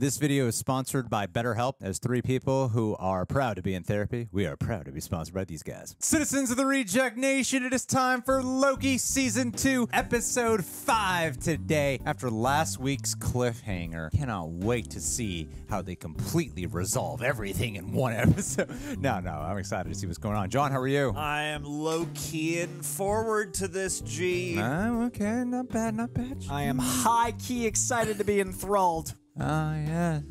This video is sponsored by BetterHelp. As three people who are proud to be in therapy, we are proud to be sponsored by these guys. Citizens of the Reject Nation, it is time for Loki Season 2, Episode 5 today. After last week's cliffhanger, cannot wait to see how they completely resolve everything in one episode. No, I'm excited to see what's going on. John, how are you? I am low-keying forward to this, G. Okay, not bad, not bad. I am high-key excited to be enthralled. Yes.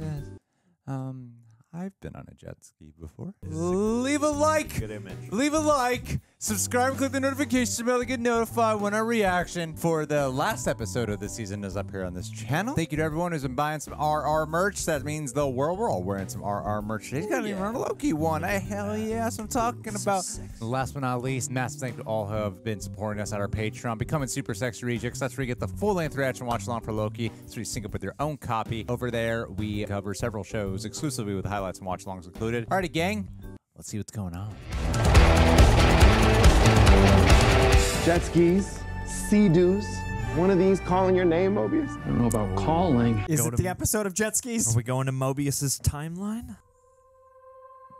I've been on a jet ski before. Leave a like. Good image. Leave a like. Subscribe and click the notification bell to get notified when our reaction for the last episode of the season is up here on this channel. Thank you to everyone who's been buying some RR merch. That means the world, we're all wearing some RR merch. He's got even a Loki one. Hell yes, I'm talking about. Last but not least, massive thank you to all who have been supporting us at our Patreon, becoming Super Sexy Rejects. That's where you get the full-length reaction watch along for Loki. So you sync up with your own copy. Over there, we cover several shows exclusively with highlights and watch alongs included. Alrighty, gang, let's see what's going on. Jet skis, sea-doos. One of these calling your name, Mobius? I don't know about calling. Is it the episode of jet skis? Are we going to Mobius's timeline?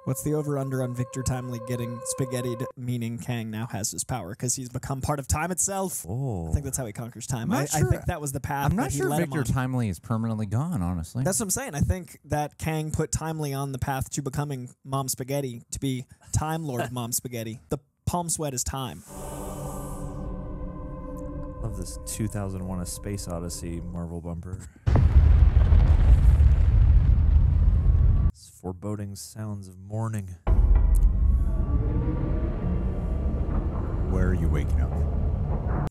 What's the over-under on Victor Timely getting spaghettied, meaning Kang now has his power because he's become part of time itself? Oh. I think that's how he conquers time. I'm I not sure. think that was the path. I'm not that he sure led him Victor on. Timely is permanently gone, honestly. That's what I'm saying. I think that Kang put Timely on the path to becoming Mom Spaghetti, to be Time Lord Mom Spaghetti. The palm sweat is time. Love this 2001: A Space Odyssey Marvel bumper. It's foreboding sounds of morning. Where are you waking up?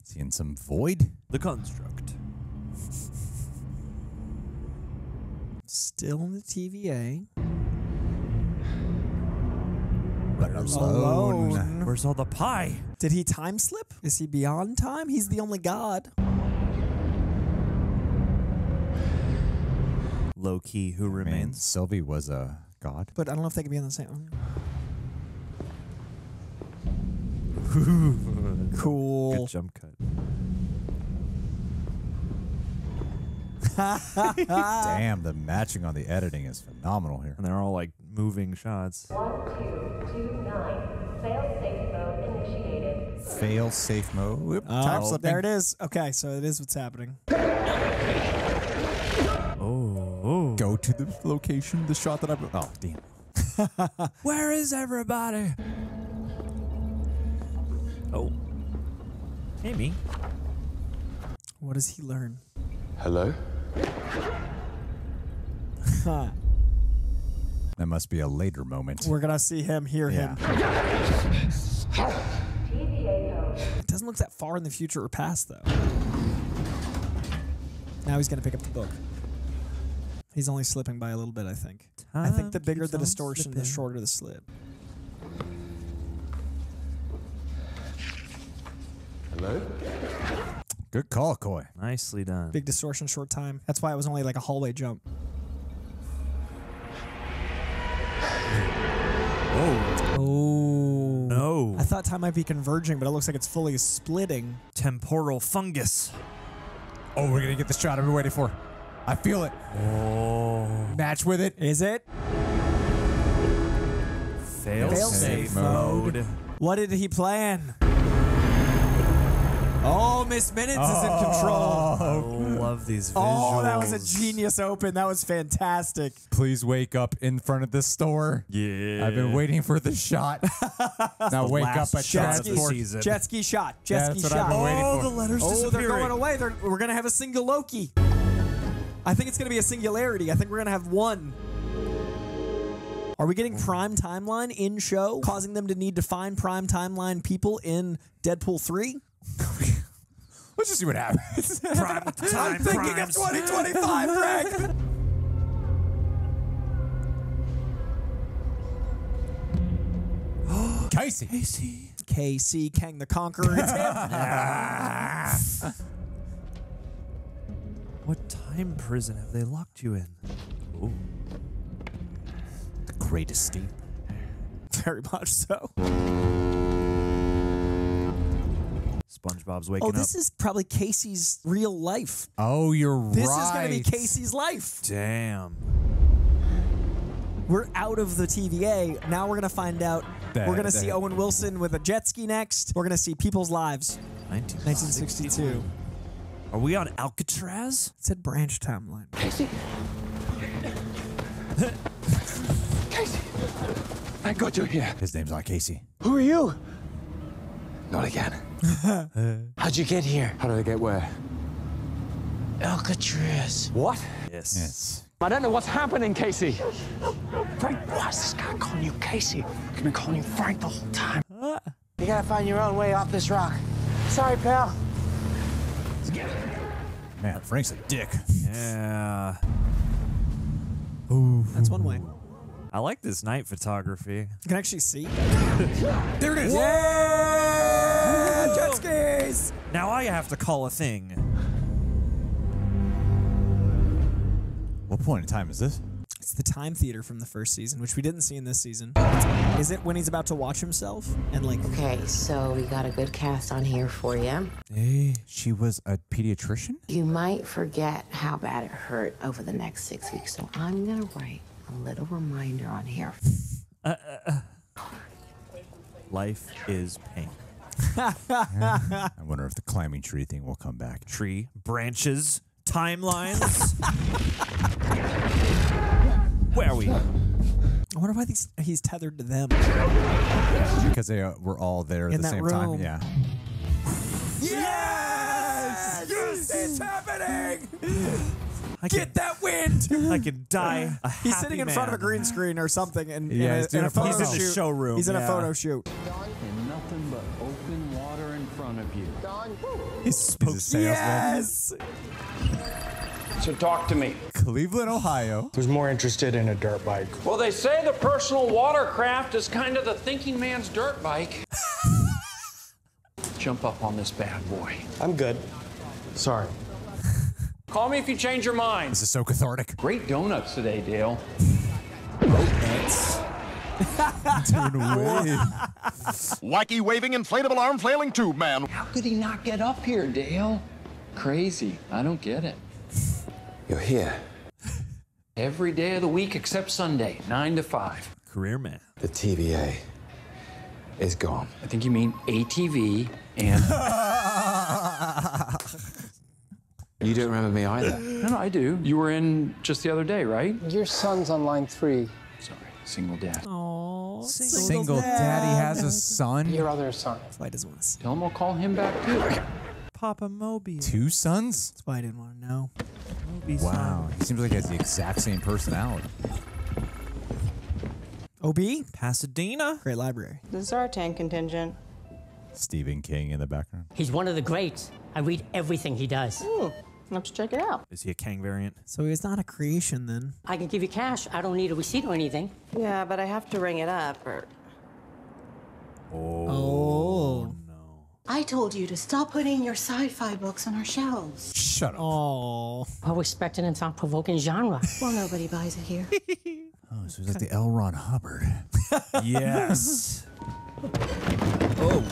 Seeing some void? The Construct. Still in the TVA. But alone. Where's all the pie? Did he time slip? Is he beyond time? He's the only god. Loki, who Man, remains? Sylvie was a god. But I don't know if they could be in the same. Cool. Good jump cut. Damn, the matching on the editing is phenomenal here. And they're all like moving shots. 1229. Fail safe mode initiated. Fail safe mode. Whoop, time slipping. There it is. Okay, so it is what's happening. Oh. Go to the location, the shot that I've... Oh, damn. Where is everybody? Oh. Amy. What does he learn? Hello? That must be a later moment. We're gonna see him, hear him. TVA code. It doesn't look that far in the future or past, though. Now he's gonna pick up the book. He's only slipping by a little bit, I think. I think the bigger the distortion, the shorter the slip. Hello? Good call, Coy. Nicely done. Big distortion, short time. That's why it was only like a hallway jump. Oh. No. I thought time might be converging, but it looks like it's fully splitting. Temporal fungus. Oh, we're going to get the shot I've been waiting for. I feel it. Oh. Match with it. Is it? Fail safe mode. What did he plan? Oh, Miss Minutes is in control. I love these visuals. Oh, that was a genius open. That was fantastic. Please wake up in front of the store. Yeah. I've been waiting for the shot. Now wake up last at shot of the transport. season. Jet ski shot. Jet ski That's what I've shot. been waiting Oh, for. the letters Oh, disappearing. they're going away. We're going to have a single Loki. I think it's going to be a singularity. I think we're going to have one. Are we getting prime timeline in show, causing them to need to find prime timeline people in Deadpool 3? Let's just see what happens. Prime with the time I'm thinking primes. of 2025, Greg. Casey. KC, Kang the Conqueror. It's him. What time prison have they locked you in? Ooh. The great escape. Very much so. SpongeBob's waking This is probably Casey's real life. Oh, you're This right. is going to be Casey's life. Damn. We're out of the TVA. Now we're going to find out. We're going to see Owen Wilson with a jet ski next. We're going to see people's lives. 1962. Are we on Alcatraz? It said branch timeline. Casey! Casey! Thank God you're here. His name's not Casey. Who are you? Not again. How'd you get here? How did I get where? Alcatraz. What? Yes. I don't know what's happening, Casey. Frank, why is this guy calling you Casey? He's been calling you Frank the whole time. You gotta find your own way off this rock. Sorry, pal. Man, Frank's a dick. Yeah. That's one way. I like this night photography. You can actually see. There it is. Yeah! Jet skis! Now I have to call a thing. What point in time is this? It's the time theater from the first season, which we didn't see in this season. Is it when he's about to watch himself? And like, Okay, so we got a good cast on here for you. Hey, she was a pediatrician? You might forget how bad it hurt over the next 6 weeks, so I'm gonna write a little reminder on here. Life is pain. I wonder if the climbing tree thing will come back. Tree, branches, timelines. Where are we? I wonder why he's tethered to them. Because they were all there at In the that same room. time. Yeah. Yes! Yes! It's happening! Get that wind! I can die. He's sitting in front of a green screen or something, and Yeah, he's doing in a a photo photo He's in the shoot. showroom. He's in a yeah. photo shoot. And nothing but open water in front of you. He's a salesman. Yes! So talk to me. Cleveland, Ohio. Who's more interested in a dirt bike? Well, they say the personal watercraft is kind of the thinking man's dirt bike. Jump up on this bad boy. I'm good. Sorry. Call me if you change your mind. This is so cathartic. Great donuts today, Dale. Wacky waving inflatable arm flailing tube man. How could he not get up here, Dale? Crazy. I don't get it. You're here. Every day of the week except Sunday, 9 to 5. Career man. The TVA is gone. I think you mean ATV and... You don't remember me either. No, I do. You were in just the other day, right? Your son's on line 3. Sorry, single dad. Oh, Single daddy has a son? Your other son. That's why I doesn't want to see. Tell him I'll call him back, too. Papa Mobius. 2 sons? That's why I didn't want to know. Mobius. Wow. He seems like he has the exact same personality. OB? Pasadena. Great library. This is our tank contingent. Stephen King in the background. He's one of the greats. I read everything he does. Let's check it out. Is he a Kang variant? So he's not a creation then. I can give you cash. I don't need a receipt or anything. Yeah, but I have to ring it up or... Oh. I told you to stop putting your sci-fi books on our shelves. Shut up. Oh. Well-respected and thought-provoking genre. Well, nobody buys it here. Oh, so he's like the L. Ron Hubbard. Yes. Oh.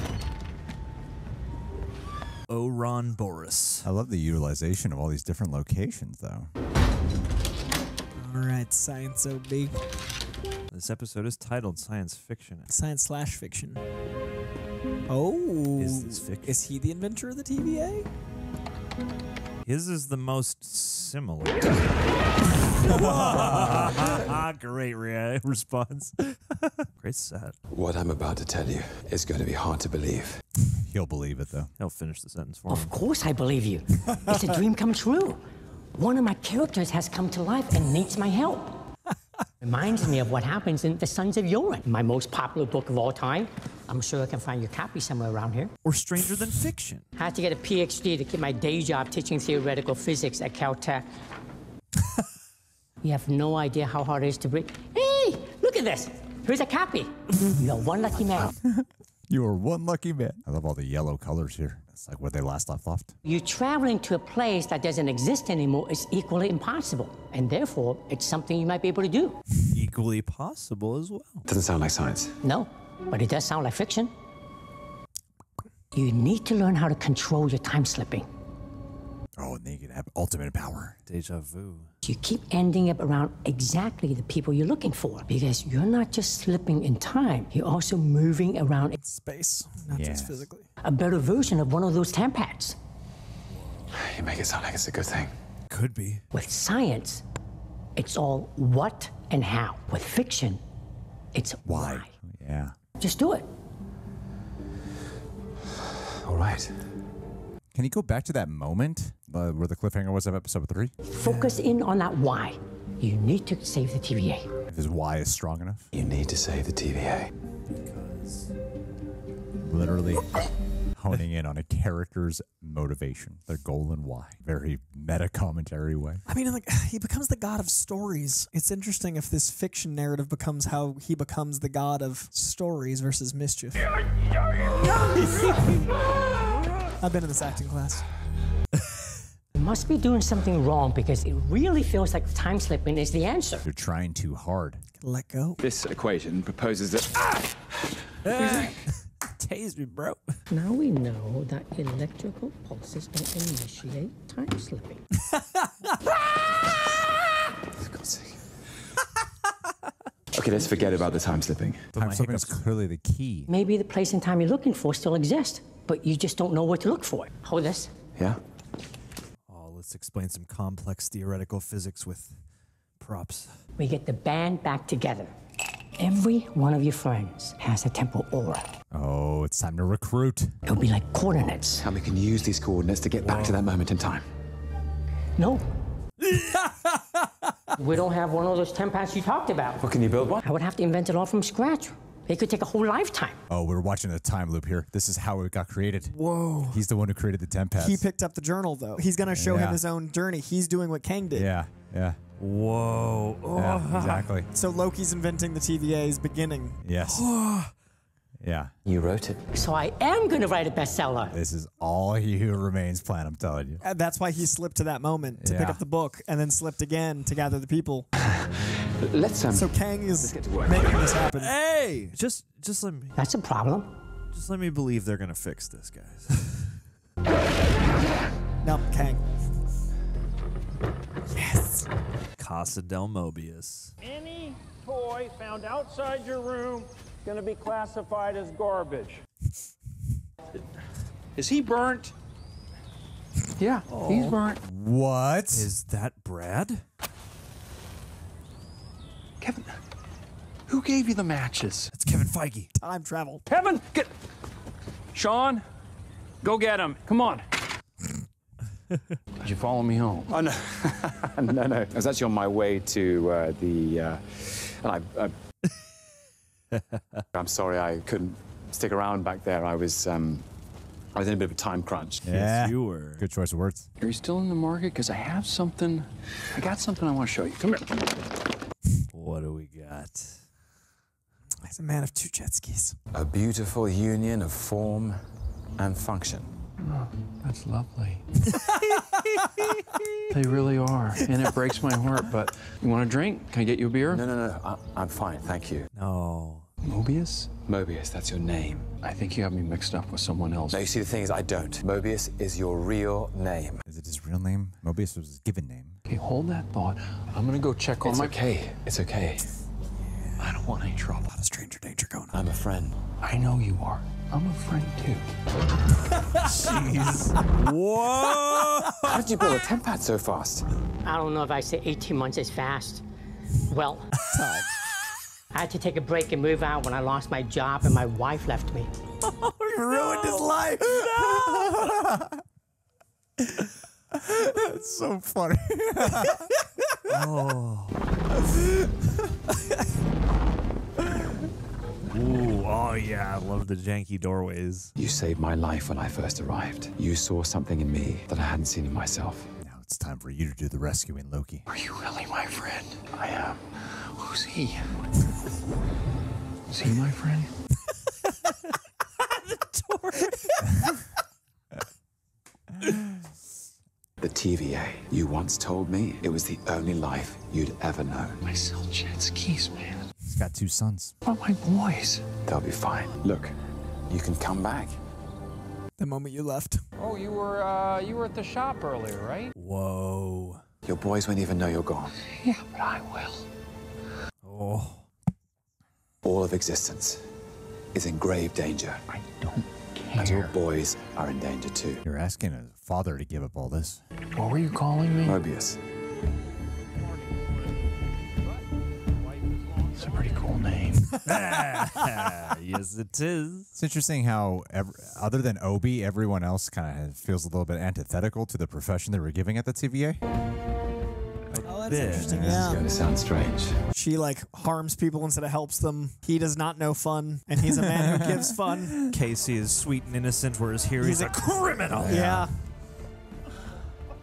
Ouroboros. I love the utilization of all these different locations, though. All right, science OB. This episode is titled Science Fiction. Science/fiction. Oh. Is this fiction? Is he the inventor of the TVA? His is the most similar. Great response. Great set. What I'm about to tell you is going to be hard to believe. He'll believe it, though. He'll finish the sentence for Of him. course I believe you. It's a dream come true. One of my characters has come to life and needs my help. Reminds me of what happens in The Sons of Yoren, my most popular book of all time. I'm sure I can find your copy somewhere around here. Or Stranger Than Fiction. I had to get a PhD to keep my day job teaching theoretical physics at Caltech. You have no idea how hard it is to breathe. Hey, look at this. Here's a copy. You're one lucky man. You are one lucky man. I love all the yellow colors here. It's like where they last left. You traveling to a place that doesn't exist anymore is equally impossible. And therefore, it's something you might be able to do. Equally possible as well. Doesn't sound like science. No, but it does sound like fiction. You need to learn how to control your time slipping. Oh, and they can have ultimate power. Deja vu. You keep ending up around exactly the people you're looking for, because you're not just slipping in time, you're also moving around in space, not just physically. A better version of one of those tampads. You make it sound like it's a good thing. Could be. With science, it's all what and how. With fiction, it's why. Yeah. Just do it. All right. Can you go back to that moment where the cliffhanger was of episode 3? Focus in on that why. You need to save the TVA. If his why is strong enough. You need to save the TVA. Because literally honing in on a character's motivation, their goal and why. Very meta commentary way. I mean, like, he becomes the god of stories. It's interesting if this fiction narrative becomes how he becomes the god of stories versus mischief. I've been in this acting class. You must be doing something wrong, because it really feels like time slipping is the answer. You're trying too hard. Let go. This equation proposes that... Tase me, bro. Now we know that electrical pulses don't initiate time slipping. For God's sake. Okay, let's forget about the time slipping. Time slipping is clearly the key. Maybe the place and time you're looking for still exists, but you just don't know where to look for it. Hold this. Yeah? Oh, let's explain some complex theoretical physics with props. We get the band back together. Every one of your friends has a temporal aura. Oh, it's time to recruit. It'll be like coordinates. And we can use these coordinates to get back to that moment in time. No. We don't have one of those tempads you talked about. Well, can you build one? I would have to invent it all from scratch. It could take a whole lifetime. Oh, we're watching a time loop here. This is how it got created. Whoa. He's the one who created the temp pads. He picked up the journal, though. He's going to show him his own journey. He's doing what Kang did. Yeah, yeah. Whoa. Yeah, exactly. So Loki's inventing the TVA's beginning. Yes. Yeah. You wrote it. So I am going to write a bestseller. This is all he who remains plan, I'm telling you. That's why he slipped to that moment to pick up the book and then slipped again to gather the people. Let's So Kang is get to work. making this happen. Hey! Just let me... That's a problem. Just let me believe they're gonna fix this, guys. No, Kang. Yes. Casa del Mobius. Any toy found outside your room gonna be classified as garbage. Is he burnt? Yeah, he's burnt. What? Is that Brad? Kevin, who gave you the matches? That's Kevin Feige. Time travel. Kevin, get... Sean, go get him. Come on. Did you follow me home? Oh, no. no. I was actually on my way to I'm sorry I couldn't stick around back there. I was in a bit of a time crunch. Yeah. Yes, you were. Good choice of words. Are you still in the market? Because I got something I want to show you. Come here. What do we got? He's a man of two jet skis. A beautiful union of form and function. Oh, that's lovely. They really are. And it breaks my heart, but you want a drink? Can I get you a beer? No. I'm fine, thank you. No. Mobius? Mobius, that's your name. I think you have me mixed up with someone else. No, you see, the thing is, I don't. Mobius is your real name. Is it his real name? Mobius was his given name. Okay, hold that thought. I'm gonna go check on It's my... okay. It's okay. I don't want any trouble. A lot of stranger danger going on. I'm a friend. I know you are. I'm a friend, too. Jeez. Whoa! How did you build a temp pad so fast? I don't know if I say 18 months is fast. Well, I had to take a break and move out when I lost my job and my wife left me. Oh, you ruined his life. That's so funny. Oh. Ooh, oh yeah, I love the janky doorways. You saved my life when I first arrived. You saw something in me that I hadn't seen in myself. Now it's time for you to do the rescuing, Loki. Are you really my friend? I am. Who's he? Is he my friend? The TVA. You once told me it was the only life you'd ever known. I sell jet skis, man. He's got 2 sons. What about my boys? They'll be fine. Look, you can come back. The moment you left. Oh, you were at the shop earlier, right? Whoa. Your boys won't even know you're gone. Yeah, but I will. Oh. All of existence is in grave danger. I don't care. And your boys are in danger too. You're asking a father to give up all this. What were you calling me? Mobius. It's a pretty cool name. Yes, it is. It's interesting how, other than Obi, everyone else kind of feels a little bit antithetical to the profession they were giving at the TVA. Oh, that's interesting. This is going to sound strange. She like harms people instead of helps them. He does not know fun, and he's a man who gives fun. Casey is sweet and innocent, whereas here he's a criminal. Yeah.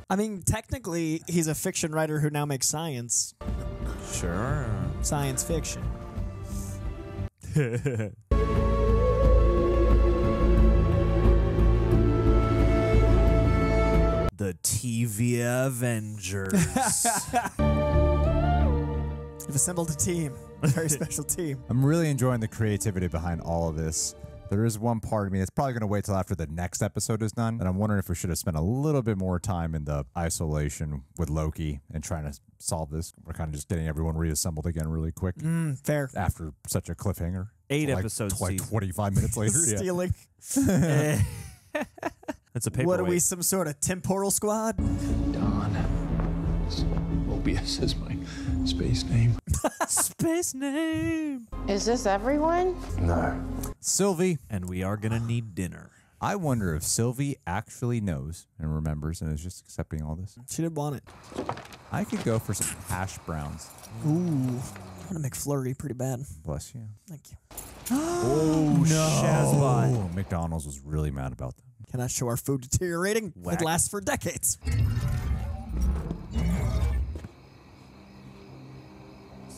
I mean, technically, he's a fiction writer who now makes science. Sure. Science fiction. The TV Avengers. You've assembled a team. A very special team. I'm really enjoying the creativity behind all of this. There is one part of me that's probably going to wait till after the next episode is done, and I'm wondering if we should have spent a little bit more time in the isolation with Loki and trying to solve this. We're kind of just getting everyone reassembled again really quick. Fair. After such a cliffhanger. 8 episodes. Like 25 minutes later. Yeah. Stealing. That's a paperweight. What are we, some sort of temporal squad? Don. Mobius is my space name. Space name. Is this everyone? No. Sylvie. And we are going to need dinner. I wonder if Sylvie actually knows and remembers and is just accepting all this. She didn't want it. I could go for some hash browns. Ooh. I want to make flurry pretty bad. Bless you. Thank you. Oh, no. Oh, McDonald's was really mad about that. Cannot show our food deteriorating. Whack. It lasts for decades.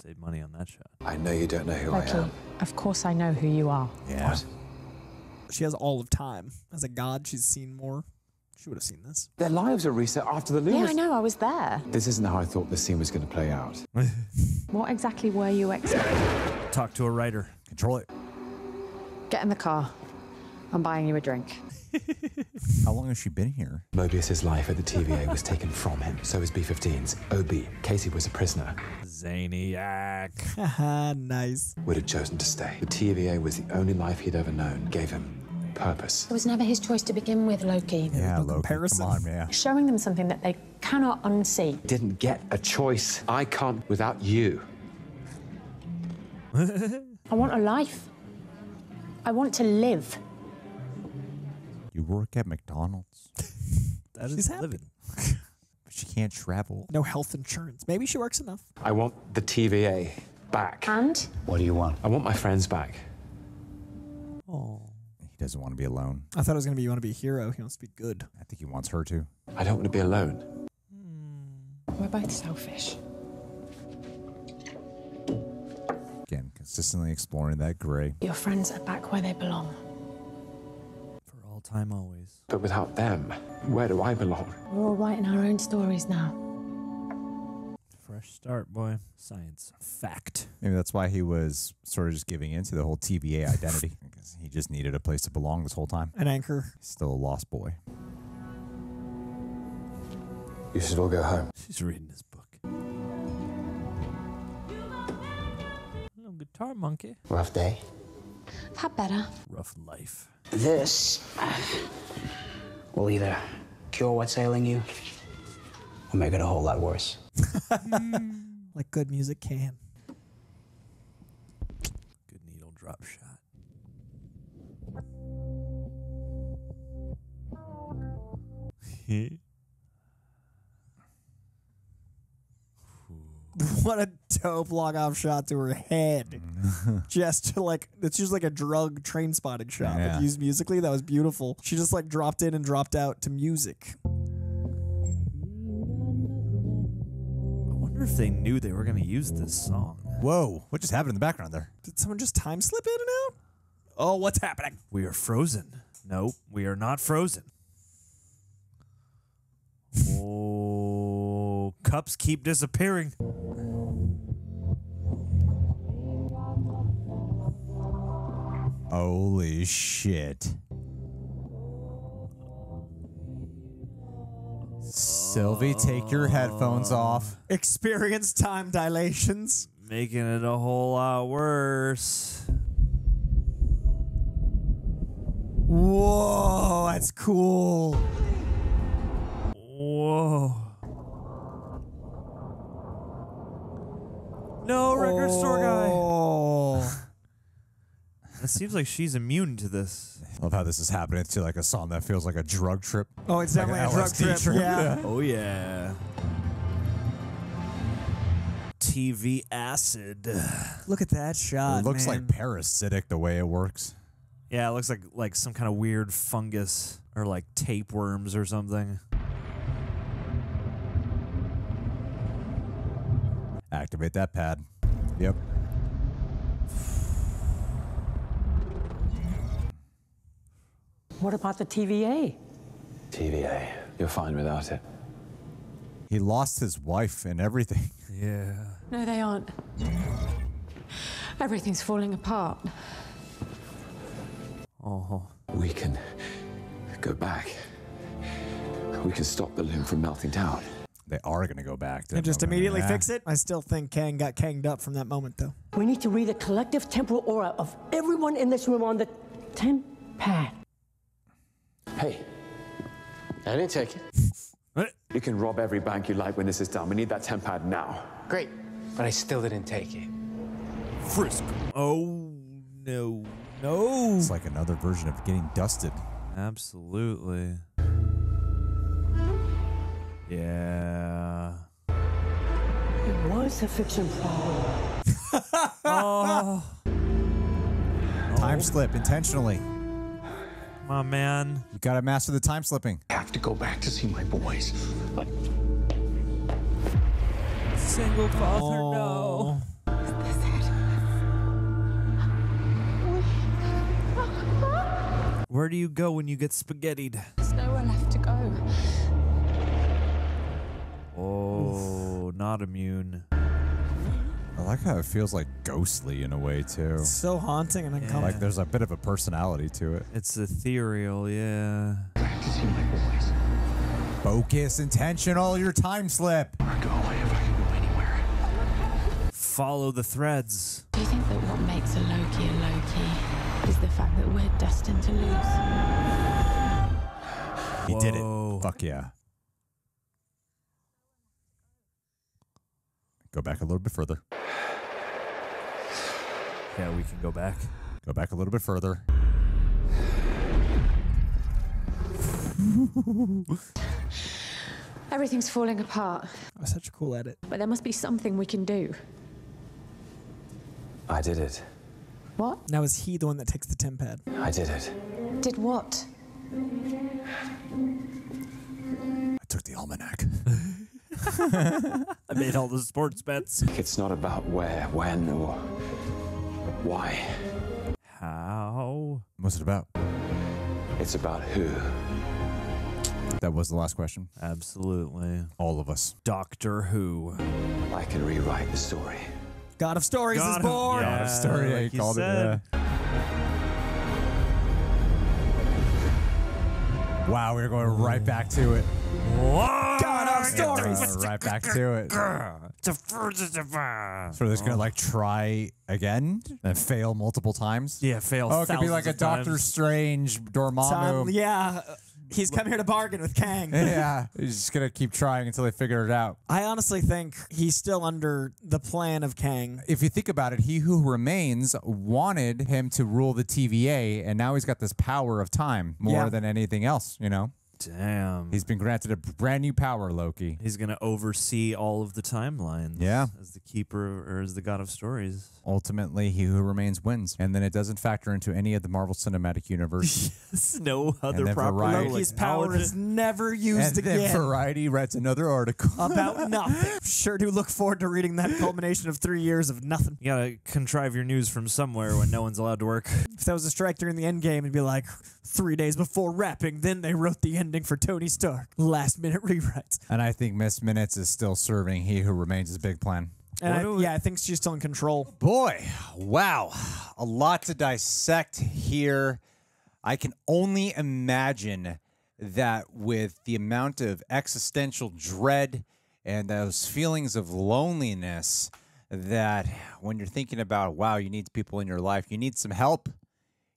Save money on that shot. I know you don't know who I Loki, am. of course I know who you are. Yeah. What? She has all of time. As a god, she's seen more. She would have seen this. Their lives are reset after the Lumos. Yeah, I know, I was there. This isn't how I thought the scene was going to play out. What exactly were you expecting? Talk to a writer. Control it. Get in the car. I'm buying you a drink. How long has she been here? Mobius's life at the TVA was taken from him. So is B-15's. Obi. Casey was a prisoner. Zaniac. Haha, nice. Would have chosen to stay. The TVA was the only life he'd ever known. Gave him purpose. It was never his choice to begin with, Loki. Yeah, no Loki. comparison. Come on, man. Showing them something that they cannot unsee. Didn't get a choice. I can't without you. I want a life. I want to live. You work at McDonald's, That She's is happy. living. but she can't travel. No health insurance. Maybe she works enough. I want the TVA back. And? What do you want? I want my friends back. Oh. He doesn't want to be alone. I thought it was going to be you want to be a hero. He wants to be good. I think he wants her to. I don't want to be alone. We're both selfish. Again, consistently exploring that gray. Your friends are back where they belong. For all time, always. But without them, where do I belong? We're all writing our own stories now. Fresh start, boy. Science. Fact. Maybe that's why he was sort of just giving in to the whole TVA identity. Because he just needed a place to belong this whole time. An anchor. He's still a lost boy. You should all go home. She's reading his book. Little guitar monkey. Rough day. I've had better. Rough life. This will either cure what's ailing you or make it a whole lot worse. Like good music can. Good needle drop shot. What a dope log off shot to her head. Just to like, it's just like a drug train spotting shot. Yeah. But used musically, that was beautiful. She just like dropped in and dropped out to music. I wonder if they knew they were going to use this song. Whoa, what just happened in the background there? Did someone just time slip in and out? Oh, what's happening? We are frozen. Nope, we are not frozen. Oh, cups keep disappearing. Holy shit. Sylvie, take your headphones off. Experience time dilations. Making it a whole lot worse. Whoa, that's cool. Whoa. No, record store guy. It seems like she's immune to this. I love how this is happening to like a song that feels like a drug trip. Oh, it's Like definitely an a drug LSD trip. Yeah. Oh, yeah. TV acid. Look at that shot. It looks man. like parasitic the way it works. Yeah, it looks like some kind of weird fungus or like tapeworms or something. Activate that pad. Yep. What about the TVA? TVA. You're fine without it. He lost his wife and everything. Yeah. No, they aren't. Everything's falling apart. Oh. We can go back. We can stop the loom from melting down. They are going to go back to And just immediately Yeah. fix it? I still think Kang got kanged up from that moment, though. We need to read the collective temporal aura of everyone in this room on the temp pad. Hey, I didn't take it. You can rob every bank you like when this is done. We need that temp pad now. Great, but I still didn't take it. Frisk. Oh, no. No. It's like another version of getting dusted. Absolutely. Yeah. It was a fiction problem. Oh. Time slip intentionally. Come on, man. You got to master the time slipping. I have to go back to see my boys. But Single father, no. Where do you go when you get spaghettied? There's nowhere left to go. Oh, not immune. I like how it feels like ghostly in a way, too. It's so haunting and uncomfortable. Like there's a bit of a personality to it. It's ethereal, yeah. back to see my boys. Focus, intentional, your time slip. Or go away if I can go anywhere. Follow the threads. Do you think that what makes a Loki is the fact that we're destined to lose? He did it. Fuck yeah. Go back a little bit further. Yeah, we can go back. Go back a little bit further. Everything's falling apart. Oh, such a cool edit. But there must be something we can do. I did it. What? Now is he the one that takes the temp pad? I did it. Did what? I took the almanac. I made all the sports bets. It's not about where, when, or why. How? What's it about? It's about who. That was the last question. Absolutely. All of us. Doctor Who. I can rewrite the story. God of Stories is born. God of Story, like he you called said. it. Yeah. Wow, we're going right back to it. God of Stories. Right back to it. So they're just gonna like try again and fail multiple times. Yeah, fail. Oh, it could be like a Doctor Strange Dormammu. Yeah. He's come here to bargain with Kang. Yeah, he's just gonna keep trying until they figure it out. I honestly think he's still under the plan of Kang. If you think about it, He Who Remains wanted him to rule the TVA, and now he's got this power of time more than anything else, you know? Damn. He's been granted a brand new power, Loki. He's going to oversee all of the timelines. Yeah. As the keeper or as the God of Stories. Ultimately, He Who Remains wins. And then it doesn't factor into any of the Marvel Cinematic Universe. Yes, no other then proper Loki's power is never used and again. then Variety writes another article. About nothing. Sure do look forward to reading that culmination of 3 years of nothing. You gotta contrive your news from somewhere when no one's allowed to work. If that was a strike during the end game, it'd be like 3 days before wrapping, then they wrote the ending for Tony Stark. Last minute rewrites. And I think Miss Minutes is still serving He Who Remains' big plan. And I think she's still in control. Boy, wow. A lot to dissect here. I can only imagine that with the amount of existential dread and those feelings of loneliness, that when you're thinking about, wow, you need people in your life, you need some help.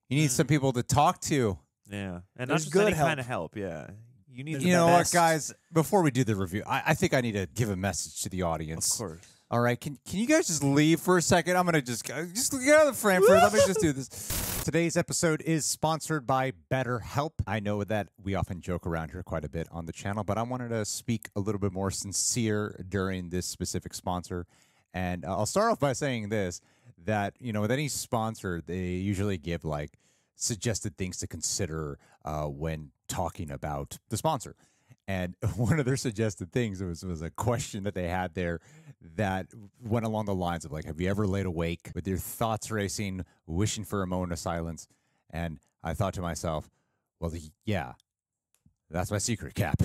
You need some people to talk to. Yeah. And There's not just good any help. kind of help. Yeah. You need You know what, guys? Before we do the review, I think I need to give a message to the audience. Of course. All right, can you guys just leave for a second? I'm gonna just get out of the frame for Let me just do this. Today's episode is sponsored by BetterHelp. I know that we often joke around here quite a bit on the channel, but I wanted to speak a little bit more sincere during this specific sponsor. And I'll start off by saying this, that, you know, with any sponsor, they usually give like suggested things to consider when talking about the sponsor. And one of their suggested things was a question that they had there that went along the lines of like, have you ever laid awake with your thoughts racing, wishing for a moment of silence? And I thought to myself, well, yeah, that's my secret, Cap.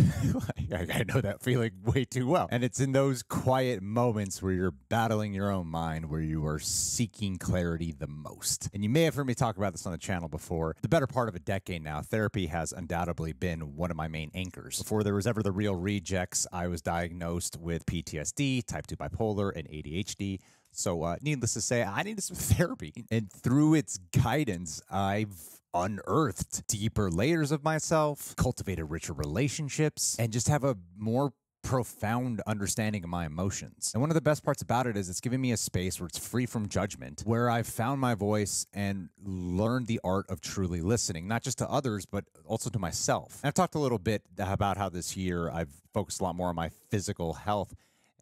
I know that feeling way too well. And it's in those quiet moments where you're battling your own mind, where you are seeking clarity the most. And you may have heard me talk about this on the channel before. The better part of a decade now, therapy has undoubtedly been one of my main anchors. Before there was ever the real rejects, I was diagnosed with PTSD, type 2 bipolar, and ADHD. So needless to say, I needed some therapy. And through its guidance, I've unearthed deeper layers of myself, cultivated richer relationships, and just have a more profound understanding of my emotions. And one of the best parts about it is it's giving me a space where it's free from judgment, where I've found my voice and learned the art of truly listening, not just to others, but also to myself. And I've talked a little bit about how this year I've focused a lot more on my physical health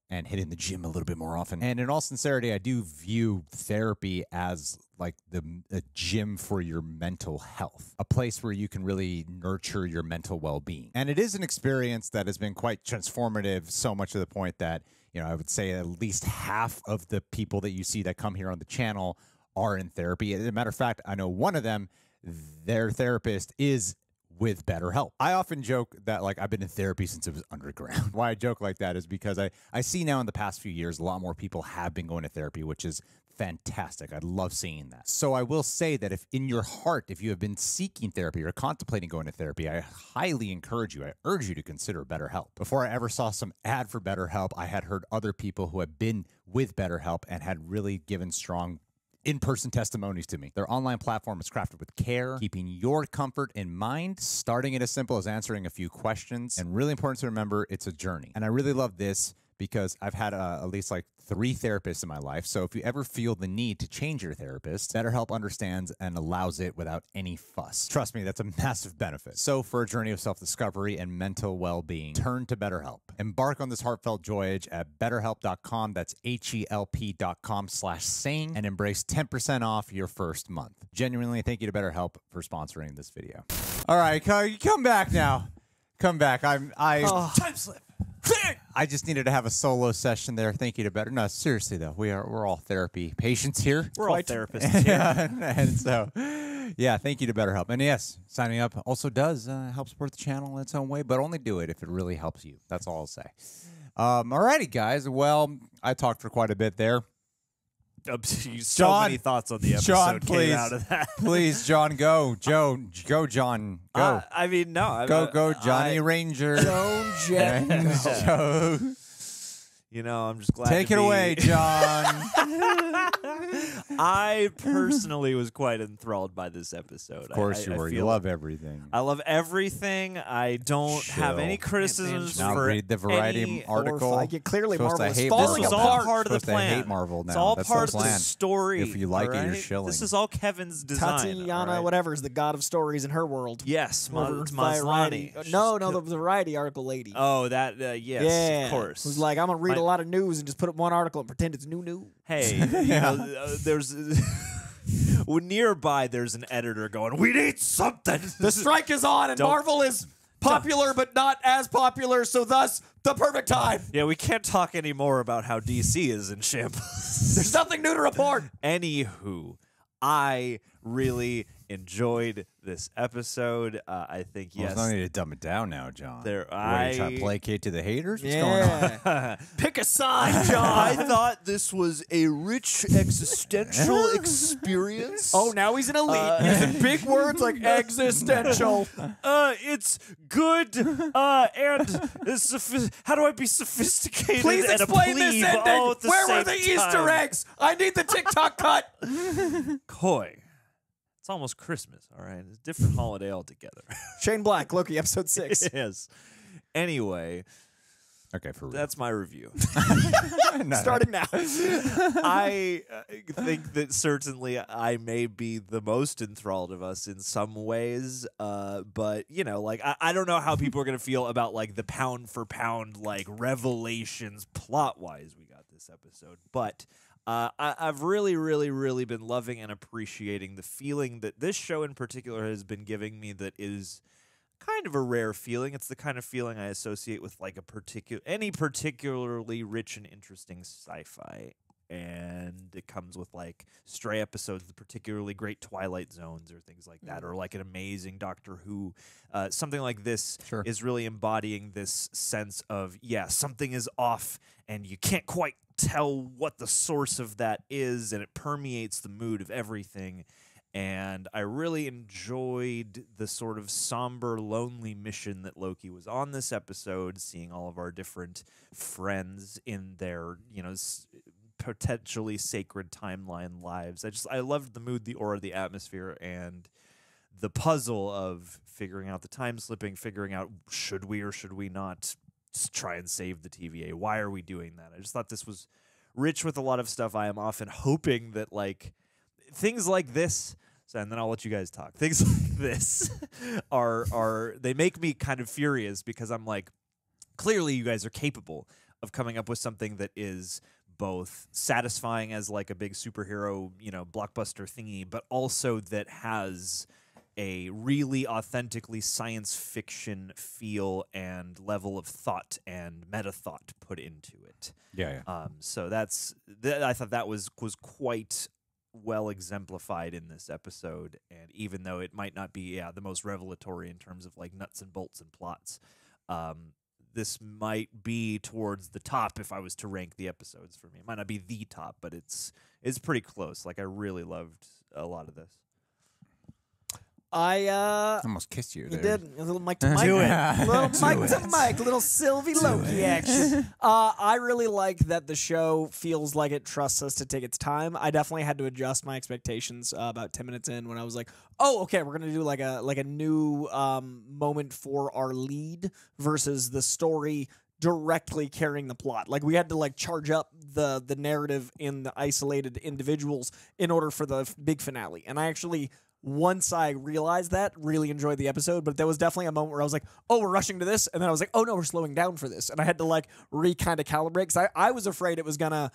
and hitting the gym a little bit more often. And in all sincerity, I do view therapy as like a gym for your mental health, a place where you can really nurture your mental well-being. And it is an experience that has been quite transformative, so much to the point that, you know, I would say at least half of the people that you see that come here on the channel are in therapy. As a matter of fact, I know one of them, their therapist is with BetterHelp. I often joke that like I've been in therapy since it was underground. Why I joke like that is because I see now in the past few years a lot more people have been going to therapy, which is fantastic. I love seeing that. So I will say that if in your heart, if you have been seeking therapy or contemplating going to therapy, I highly encourage you, I urge you to consider BetterHelp. Before I ever saw some ad for BetterHelp, I had heard other people who had been with BetterHelp and had really given strong in-person testimonies to me. Their online platform is crafted with care, keeping your comfort in mind, starting it as simple as answering a few questions. And really important to remember, it's a journey. And I really love this because I've had at least like 3 therapists in my life. So if you ever feel the need to change your therapist, BetterHelp understands and allows it without any fuss. Trust me, that's a massive benefit. So for a journey of self-discovery and mental well-being, turn to BetterHelp. Embark on this heartfelt voyage at betterhelp.com. That's HELP.com/sane and embrace 10% off your first month. Genuinely, thank you to BetterHelp for sponsoring this video. All right, come back now. Come back. Time slip. I just needed to have a solo session there. Thank you to Better. No, seriously though, we're all therapy patients here. We're all therapists here. And so, yeah, thank you to BetterHelp. And yes, signing up also does help support the channel in its own way, but only do it if it really helps you. That's all I'll say. Alrighty, guys. Well, I talked for quite a bit there. So many thoughts on the episode John, please, came out of that. Please, John, go. John, go. I mean, no. Go, Johnny Ranger. Joan Jett. Joe. You know, I'm just glad Take to it be... away, John. I personally was quite enthralled by this episode. Of course you were. You love everything. I love everything. I don't have any criticisms now for read the Variety article. Clearly, Marvel is this falling was apart. all part of the plan. I hate Marvel now. It's all That's part the of the plan. story. If you like it, you're shilling. This is all Kevin's design. Tatiana, whatever, is the god of stories in her world. Yes, Maslany. No, the Variety article lady. Oh, that, yes, of course. Who's like, I'm going to read a lot of news and just put up one article and pretend it's new news. Hey, you know, there's... when nearby, there's an editor going, we need something. The strike is on and Marvel is popular but not as popular, so thus the perfect time. Yeah, we can't talk anymore about how DC is in shambles. There's nothing new to report. Anywho, I really enjoyed this episode. I think, yes. Well, I need to dumb it down now, John. There, Ready to try to placate to the haters? What's going on? Pick a side, John. I thought this was a rich existential experience. Oh, now he's an elite. Using big words like existential. It's good. And how do I be sophisticated? Please and explain a this plebe ending. all at the Where same were the Easter time? eggs? I need the TikTok cut. Coy. It's almost Christmas, all right? It's a different holiday altogether. Shane Black, Loki, episode 6. Yes. Anyway. Okay, for real. That's my review. Starting now. I think that certainly I may be the most enthralled of us in some ways, but you know, like I don't know how people are gonna feel about like the pound for pound like revelations plot wise we got this episode, but I've really been loving and appreciating the feeling that this show in particular has been giving me that is kind of a rare feeling. It's the kind of feeling I associate with like any particularly rich and interesting sci-fi. And it comes with like stray episodes, the particularly great Twilight Zones or things like that, or like an amazing Doctor Who. Something like this is really embodying this sense of, yeah, something is off and you can't quite tell what the source of that is, and it permeates the mood of everything. And I really enjoyed the sort of somber, lonely mission that Loki was on this episode, seeing all of our different friends in their, you know, potentially sacred timeline lives. I loved the mood, the aura, the atmosphere, and the puzzle of figuring out the time slipping, figuring out should we or should we not try and save the TVA? Why are we doing that? I just thought this was rich with a lot of stuff. I am often hoping that like things like this, and then I'll let you guys talk. Things like this they make me kind of furious because I'm like, clearly you guys are capable of coming up with something that is both satisfying as like a big superhero, you know, blockbuster thingy, but also that has a really authentically science fiction feel and level of thought and meta thought put into it. Yeah. So I thought that was quite well exemplified in this episode, and even though it might not be the most revelatory in terms of like nuts and bolts and plots, this might be towards the top if I was to rank the episodes for me. It might not be the top, but it's pretty close. Like I really loved a lot of this. I almost kissed you. You there. did a little mic to mic. Do it. Little mic to mic. Little Sylvie Loki action. I really like that the show feels like it trusts us to take its time. I definitely had to adjust my expectations about 10 minutes in when I was like, oh, okay, we're gonna do like a new moment for our lead versus the story directly carrying the plot. Like we had to like charge up the narrative in the isolated individuals in order for the big finale. And I actually, once I realized that, really enjoyed the episode, but there was definitely a moment where I was like, oh, we're rushing to this, and then I was like, oh no, we're slowing down for this, and I had to like kind of calibrate, because I was afraid it was gonna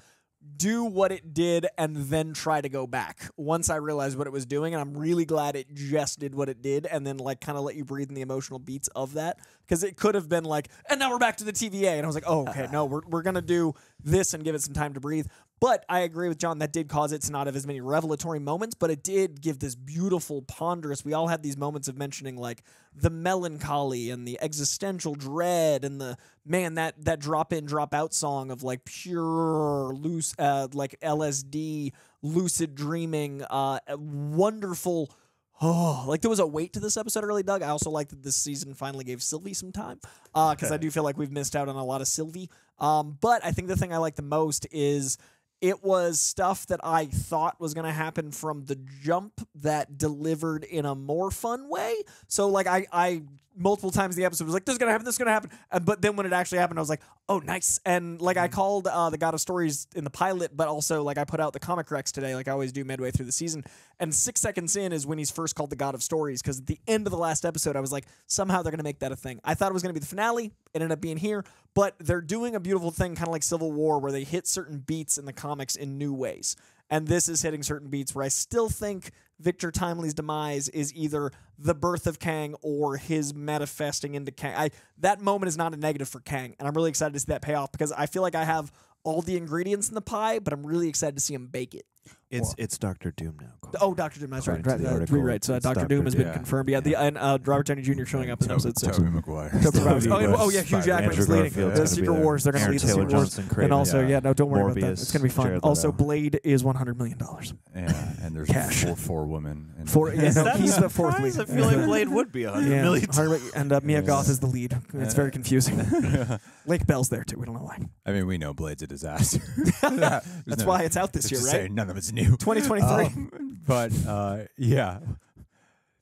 do what it did and then try to go back once I realized what it was doing, and I'm really glad it just did what it did and then like kind of let you breathe in the emotional beats of that, because it could have been like, and now we're back to the TVA, and I was like, oh, okay, no, we're gonna do this and give it some time to breathe. But I agree with John, that did cause it to not have as many revelatory moments, but it did give this beautiful, ponderous, we all had these moments of mentioning like the melancholy and the existential dread and the, man, that drop in, drop out song of like pure loose, like LSD, lucid dreaming, wonderful. Oh, like there was a weight to this episode I really dug. I also like that this season finally gave Sylvie some time, because I do feel like we've missed out on a lot of Sylvie. But I think the thing I like the most is it was stuff that I thought was going to happen from the jump that delivered in a more fun way. So like I multiple times the episode was like, this is going to happen, this is going to happen. But then when it actually happened, I was like, oh, nice. And like I called the God of Stories in the pilot, but also like I put out the Comic Recs today, like I always do midway through the season. And 6 seconds in is when he's first called the God of Stories, because at the end of the last episode, I was like, somehow they're going to make that a thing. I thought it was going to be the finale. It ended up being here. But they're doing a beautiful thing, kind of like Civil War, where they hit certain beats in the comics in new ways. And this is hitting certain beats where I still think Victor Timely's demise is either the birth of Kang or his manifesting into Kang. That moment is not a negative for Kang, and I'm really excited to see that pay off, because I feel like I have all the ingredients in the pie, but I'm really excited to see him bake it. It's Doctor Doom now. Oh, Doctor Doom. That's right. According to the article, Right. So it's Doctor Dr. Doom has been Doom. confirmed. Yeah. And Robert Downey Jr. showing up in episode 6. Tobey Maguire. Oh, yeah. Hugh Jackman is leading the Secret Wars. They're going to lead the Secret Wars. And also, no, don't worry about that. It's going to be fun. Also, Blade is $100 million. Yeah, and there's Cash. four women. And He's the fourth lead. I feel like Blade would be $100 million. And Mia Goth is the lead. It's very confusing. Lake Bell's there too. We don't know why. I mean, we know Blade's a disaster. That's why it's out this year, right? Say, none of it's new. 2023. But yeah.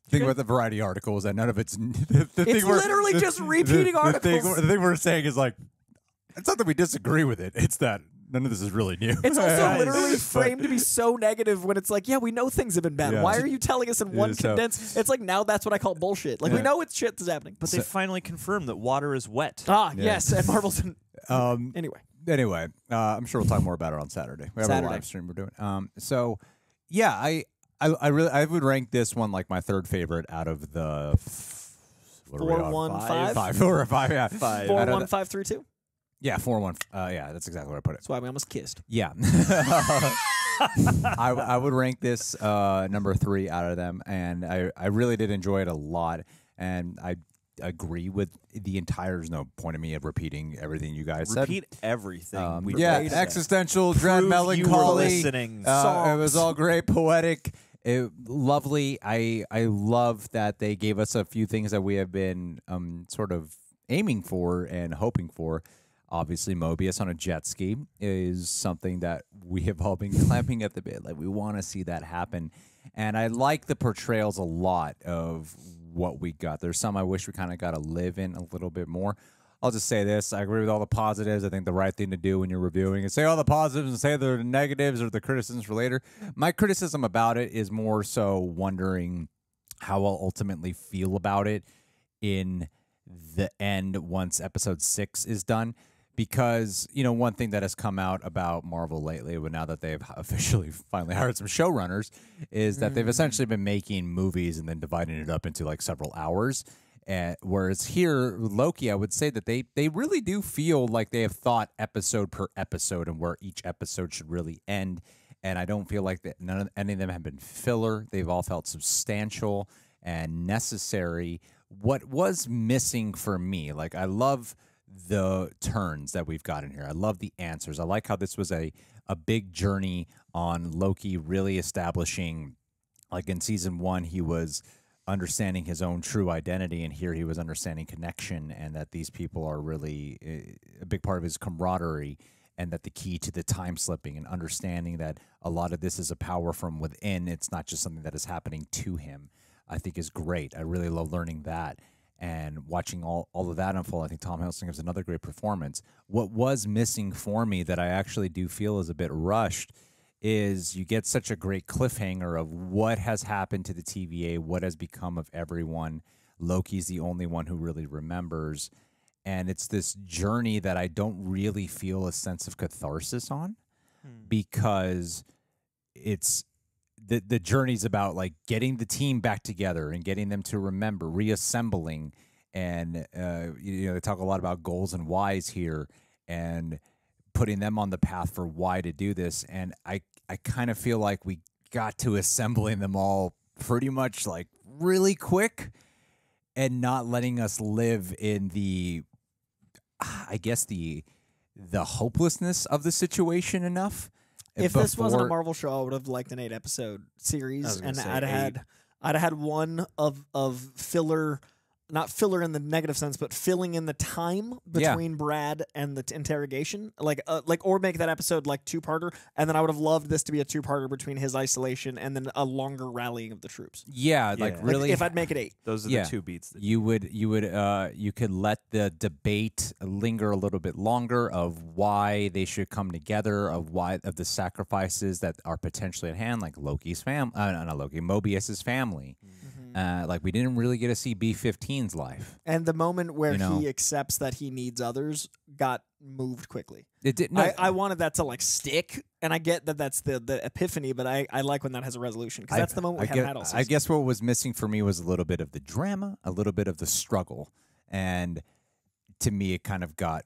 Thing about the Variety article is that none of it's It's literally just repeating articles. The thing we're saying is like, it's not that we disagree with it. It's that none of this is really new. It's also literally framed to be so negative when it's like, yeah, we know things have been bad. Yeah. Why are you telling us in one condensed? It's like, now that's what I call bullshit. Like, we know it's shit that's happening. But they finally confirmed that water is wet. Yes, and Marvel's... Anyway, I'm sure we'll talk more about it on Saturday. We have a live stream we're doing. So, yeah, I would rank this one like my third favorite out of the 4, 1, 5? 5, 4 or 5, yeah. 4, 1, 5, 3, 2? Yeah, 4, 1. Yeah, that's exactly where I put it. That's why we almost kissed. Yeah. I would rank this number 3 out of them, and I really did enjoy it a lot, and I agree with the entire. There's no point in me of repeating everything you guys said. Repeat everything. Existential, dread, melancholy. You were listening. It was all great, poetic, lovely. I love that they gave us a few things that we have been sort of aiming for and hoping for. Obviously, Mobius on a jet ski is something that we have all been clamping at the bit. Like, we want to see that happen. And I like the portrayals a lot of what we got. There's some I wish we kind of got to live in a little bit more. I'll just say this. I agree with all the positives. I think the right thing to do when you're reviewing is say all the positives and say the negatives or the criticisms for later. My criticism about it is more so wondering how I'll ultimately feel about it in the end once episode 6 is done. Because, one thing that has come out about Marvel lately, but now that they've officially finally hired some showrunners, is that they've essentially been making movies and then dividing it up into like several hours. Whereas here, Loki, I would say that they really do feel like they have thought episode per episode and where each episode should really end. And I don't feel like that any of them have been filler. They've all felt substantial and necessary. What was missing for me, like I love the turns that we've got in here. I love the answers. I like how this was a big journey on Loki really establishing, like in season 1, he was understanding his own true identity, and here he was understanding connection, and that these people are really a big part of his camaraderie, and that the key to the time slipping and understanding that a lot of this is a power from within. It's not just something that is happening to him, I think is great. I really love learning that. And watching all of that unfold, I think Tom Hiddleston gives another great performance. What was missing for me that I actually do feel is a bit rushed is you get such a great cliffhanger of what has happened to the TVA, what has become of everyone. Loki's the only one who really remembers. And it's this journey that I don't really feel a sense of catharsis on because it's... The journey's about like getting the team back together and getting them to remember, reassembling, and they talk a lot about goals and whys here, and putting them on the path for why to do this. And I kind of feel like we got to assembling them all pretty much like really quick, and not letting us live in the hopelessness of the situation enough. If this wasn't a Marvel show, I would have liked an 8-episode series, and I'd have had one of filler, not filler in the negative sense, but filling in the time between Brad and the interrogation, or make that episode like 2-parter, and then I would have loved this to be a 2-parter between his isolation and then a longer rallying of the troops. Really, if I'd make it 8, those are the 2 beats. That you could let the debate linger a little bit longer of why they should come together, of the sacrifices that are potentially at hand, like Loki's family, not Loki, Mobius's family. Like we didn't really get to see B-15's life, and the moment where he accepts that he needs others got moved quickly. It did. I wanted that to like stick, and I get that that's the epiphany, but I like when that has a resolution because that's the moment we haven't had all season. I guess what was missing for me was a little bit of the drama, a little bit of the struggle, and to me it kind of got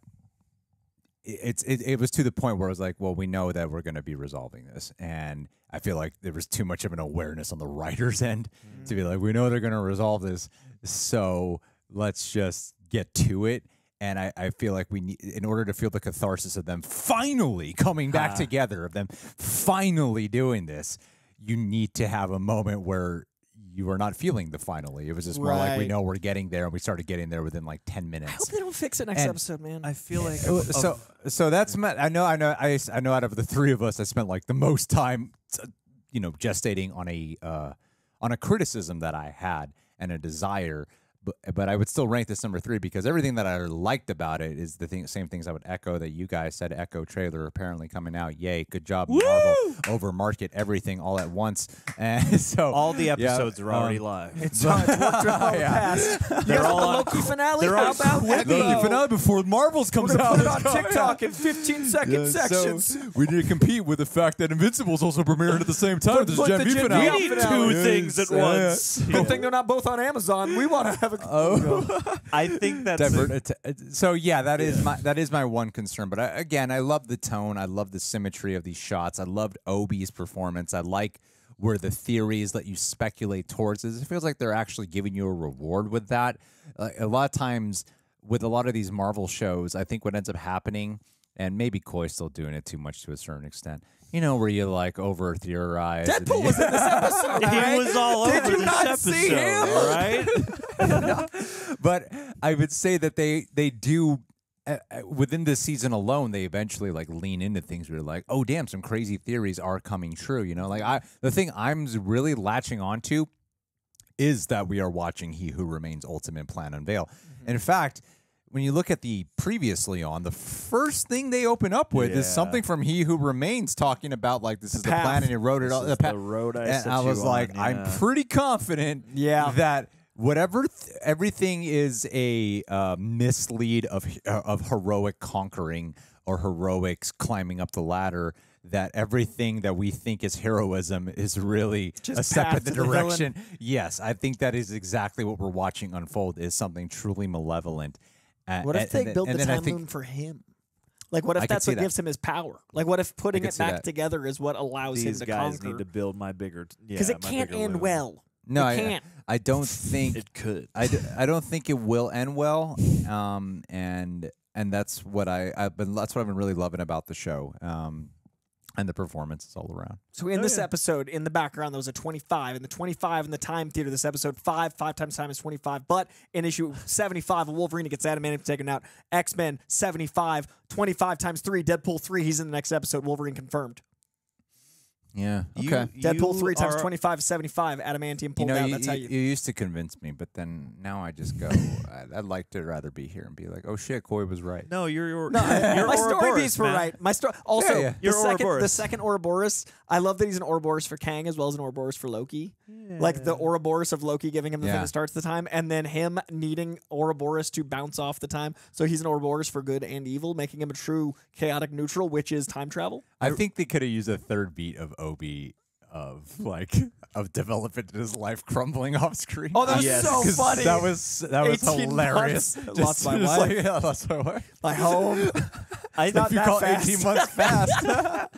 it was to the point where I was like, well, we know that we're going to be resolving this, and I feel like there was too much of an awareness on the writer's end to be like, we know they're going to resolve this, so let's just get to it. And I feel like we need, in order to feel the catharsis of them finally coming back together, of them finally doing this, you need to have a moment where you are not feeling the finally. It was just more like, we know we're getting there, and we started getting there within like 10 minutes. I hope they don't fix it next episode, man. I feel like so that's I know out of the three of us, I spent like the most time, gestating on a criticism that I had and a desire. But I would still rank this number 3 because everything that I liked about it is the same things I would echo that you guys said. Echo trailer apparently coming out. Yay, good job, Marvel. Over market everything all at once. And so all the episodes are already live. It's past. They're all the on Loki finale. They're How all about Loki finale before Marvel's comes out? Put it on TikTok in 15-second sections. So we need to compete with the fact that Invincible's also premiering at the same time. There's Put Gen the V Gen V finale. We need two things at once. Good thing they're not both on Amazon. We want to have a. I think that's so. Yeah, that is my one concern. But I love the tone. I love the symmetry of these shots. I loved Obi's performance. I like where the theories let you speculate towards this. It feels like they're actually giving you a reward with that. A lot of times with a lot of these Marvel shows, I think what ends up happening, and maybe Koi's still doing it too much to a certain extent, where you like over theorize. Deadpool was in this episode. He was all over Did you this not episode, see him? all right? But I would say that they do within this season alone, they eventually like lean into things where you're like, oh damn, some crazy theories are coming true. The thing I'm really latching onto is that we are watching He Who Remains Ultimate Plan Unveil. In fact, when you look at the previously on, the first thing they open up with is something from He Who Remains, talking about like this is the plan, and he wrote it all. The road I was like, I'm pretty confident that whatever everything is a mislead of heroic conquering or heroics climbing up the ladder, that everything that we think is heroism is really Just a step in the path to the direction. Yes, I think that is exactly what we're watching unfold, is something truly malevolent. What if they build the time loom for him? Like, what if that's what gives him his power? Like, what if putting it back together is what allows him to conquer? These guys need to build my bigger... Because it can't end well. No, it can't. I don't think... It could. I don't think it will end well, and that's what I've been really loving about the show. And the performances all around. So in this episode, in the background, there was a 25. And the 25 in the time theater, this episode, 5 times time is 25. But in issue 75, Wolverine gets adamantium taken out. X-Men 75, 25 times 3, Deadpool 3. He's in the next episode. Wolverine confirmed. Yeah. Okay. Deadpool 3 times 25 is 75. Adamantium pulled out. That's how you. You used to convince me, but then now I just go. I'd like to rather be here and be like, oh shit, Koi was right. No, you're my story beats were right. My story. Also, the second Ouroboros. I love that he's an Ouroboros for Kang as well as an Ouroboros for Loki. Yeah. Like the Ouroboros of Loki giving him the thing that starts the time, and then him needing Ouroboros to bounce off the time. So he's an Ouroboros for good and evil, making him a true chaotic neutral, which is time travel. I think they could have used a third beat of Obi of development in his life crumbling off screen. Oh, that was so funny. That was hilarious. Lost my wife. Lost my wife. My home. If you call 18 months fast.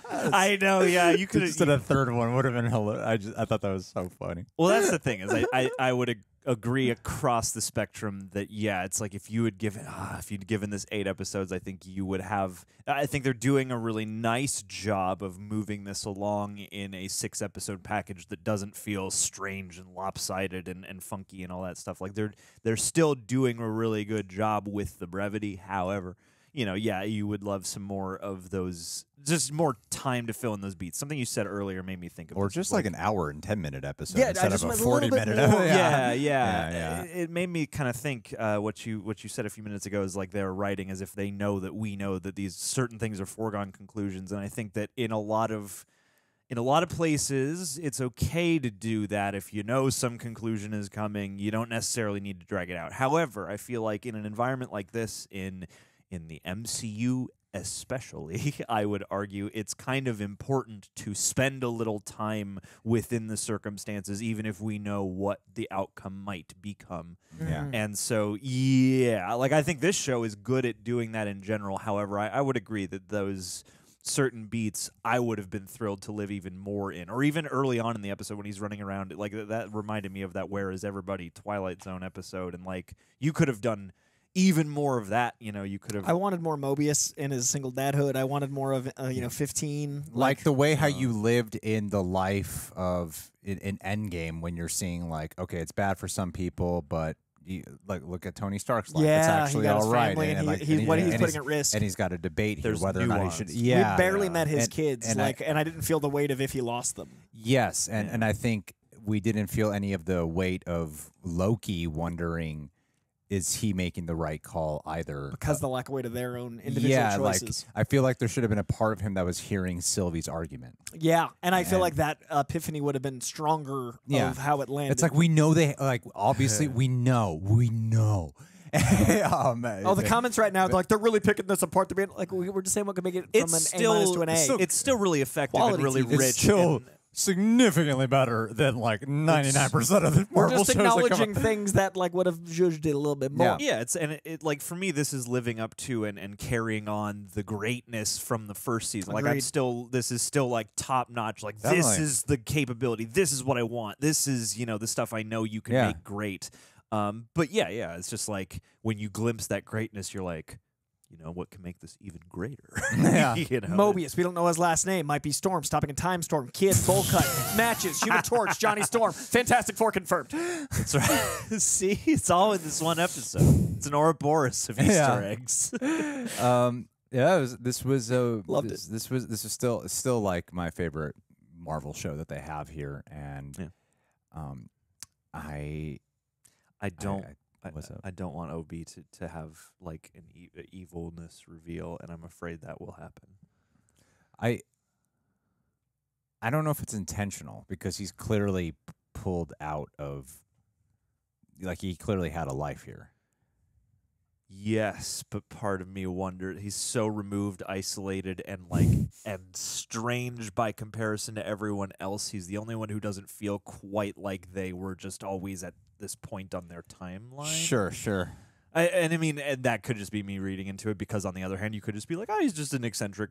I know. Yeah, you could have just did a third one. Would have been hilarious. I thought that was so funny. Well, that's the thing is I would agree across the spectrum that it's like if you'd given this 8 episodes, I think you would have. I think they're doing a really nice job of moving this along in a 6-episode package that doesn't feel strange and lopsided and funky and all that stuff. Like they're still doing a really good job with the brevity. However, you would love some more of those, just more time to fill in those beats. Something you said earlier made me think of or just like an hour and 10-minute episode instead of a 40-minute. Yeah. It made me kind of think what you said a few minutes ago is like they're writing as if they know that we know that these certain things are foregone conclusions, and I think that in a lot of places, it's okay to do that if you know some conclusion is coming. You don't necessarily need to drag it out. However, I feel like in an environment like this, in the MCU especially, I would argue, it's kind of important to spend a little time within the circumstances, even if we know what the outcome might become. Yeah. And so, yeah, like I think this show is good at doing that in general. However, I would agree that those certain beats I would have been thrilled to live even more in, or even early on in the episode when he's running around, like that reminded me of that Where Is Everybody Twilight Zone episode, and like you could have done even more of that. You know, you could have. I wanted more Mobius in his single dadhood. I wanted more of 15. Like the way how you lived in the life of in Endgame, when you're seeing like, okay, it's bad for some people, but you, like look at Tony Stark's life. It's actually all right. And he's putting at risk. And he's got a debate here There's whether or not he should. We Yeah, barely met his And- kids, and and I didn't feel the weight of if he lost them. Yes, and I think we didn't feel any of the weight of Loki wondering, is he making the right call either? Because the lack of weight of their own individual choices. Like I feel like there should have been a part of him that was hearing Sylvie's argument. Yeah, and I feel like that epiphany would have been stronger of how it landed. It's like we know they like obviously we know. The comments right now, like they're really picking this apart. They're being like, we were just saying what could make it from an A- to an A. It's still really effective Quality and really TV. rich. It's still and- significantly better than like 99% of the We're Marvel just shows that come acknowledging up. things that like would have judged it a little bit more. Yeah, it like for me, this is living up to and carrying on the greatness from the first season. Like this is still like top notch. Like this Definitely. is the capability. This is what I want. This is the stuff I know you can make great. But yeah, it's just like when you glimpse that greatness, you're like, what can make this even greater? Yeah. Mobius, we don't know his last name. Might be Storm, stopping in Time Storm, Kid, Bowl Cut, Matches, Human Torch, Johnny Storm, Fantastic Four confirmed. That's right. See, it's all in this one episode. It's an Ouroboros of Easter eggs. This was Loved it. This was still like my favorite Marvel show that they have here, and I don't want Obi to have like an evilness reveal, and I'm afraid that will happen. I don't know if it's intentional because he's clearly pulled out of, like he clearly had a life here. Yes, but part of me wondered, he's so removed, isolated, and strange by comparison to everyone else. He's the only one who doesn't feel quite like they were just always at this point on their timeline. Sure. And that could just be me reading into it, because on the other hand, you could just be like, oh, he's just an eccentric,